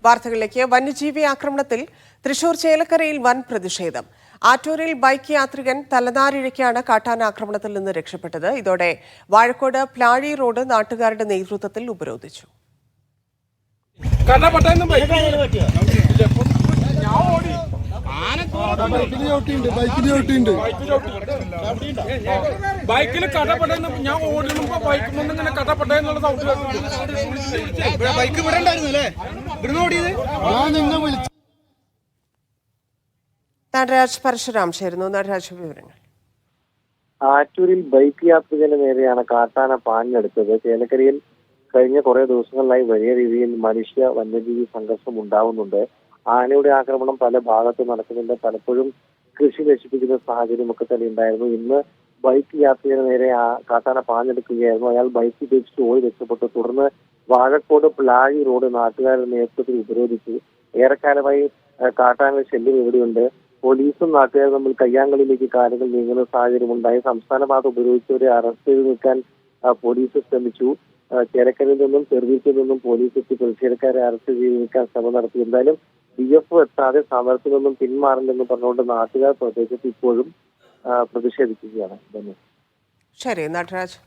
വാർത്തകളിലേക്ക്. വന്യജീവി ആക്രമണത്തിൽ തൃശൂർ ചേലക്കരയിൽ വൻ പ്രതിഷേധം. ആറ്റൂരിൽ ബൈക്ക് യാത്രികൻ തലനാരിഴയ്ക്കാണ് കാട്ടാന ആക്രമണത്തിൽ നിന്ന് രക്ഷപ്പെട്ടത്. ഇതോടെ വാഴക്കോട് പ്ലാഴി റോഡ് നാട്ടുകാരുടെ നേതൃത്വത്തിൽ ഉപരോധിച്ചു. ബൈക്കിൽ കടപെടുന്ന ഞാൻ ഓടുമ്പോ ബൈക്കിൽ നിന്ന് ഇങ്ങനെ കടപെട്ടെന്നുള്ള സൗണ്ട് ബൈക്ക് വിടണ്ടായിരുന്നല്ലേ ഇവിടുന്ന് ഓടിയത്. നടരാജ് പരശുരാം ചേരുന്നു. നടരാജ്, വിവരങ്ങൾ. ആറ്റൂരിൽ ബൈക്ക് യാത്രികന് നേരെയാണ് കാട്ടാന പാഞ്ഞെടുത്തത്. ചേലക്കരയിൽ കഴിഞ്ഞ കുറെ ദിവസങ്ങളിലായി വലിയ രീതിയിൽ മനുഷ്യ വന്യജീവി സംഘർഷം ഉണ്ടാവുന്നുണ്ട്. ആനയുടെ ആക്രമണം പല ഭാഗത്തും നടക്കുന്നുണ്ട്. പലപ്പോഴും കൃഷി നശിപ്പിക്കുന്ന സാഹചര്യമൊക്കെ തന്നെ ഉണ്ടായിരുന്നു. ഇന്ന് ബൈക്ക് യാത്രികന് നേരെ കാട്ടാന പാഞ്ഞെടുക്കുകയായിരുന്നു. അയാൾ ബൈക്ക് ഉപയോഗിച്ച് ഓടി രക്ഷപ്പെട്ടു. തുടർന്ന് വാഴക്കോട് പ്ലാഴി റോഡ് നാട്ടുകാരുടെ നേതൃത്വത്തിൽ ഉപരോധിച്ചു. ഏറെക്കാലമായി കാട്ടാന ശല്യം ഇവിടെയുണ്ട്. പോലീസും നാട്ടുകാരും തമ്മിൽ കയ്യാങ്കളിയിലേക്ക് കാര്യങ്ങൾ നീങ്ങുന്ന സാഹചര്യമുണ്ടായി. സംസ്ഥാന പാത ഉപയോഗിച്ചവരെ അറസ്റ്റ് ചെയ്ത് നിൽക്കാൻ പോലീസ് ശ്രമിച്ചു. ചേലക്കരയിൽ നിന്നും ചെറുവീട്ടിൽ നിന്നും പോലീസ് എത്തി പ്രതിഷേധക്കാരെ അറസ്റ്റ് ചെയ്ത് നീക്കാൻ ശ്രമം നടത്തി. എന്തായാലും DF എത്താതെ സമരത്തിൽ നിന്നും പിന്മാറില്ലെന്ന് പറഞ്ഞുകൊണ്ട് നാട്ടുകാർ പ്രദേശത്ത് ഇപ്പോഴും പ്രതിഷേധിക്കുകയാണ്. ശരി നടരാജ്.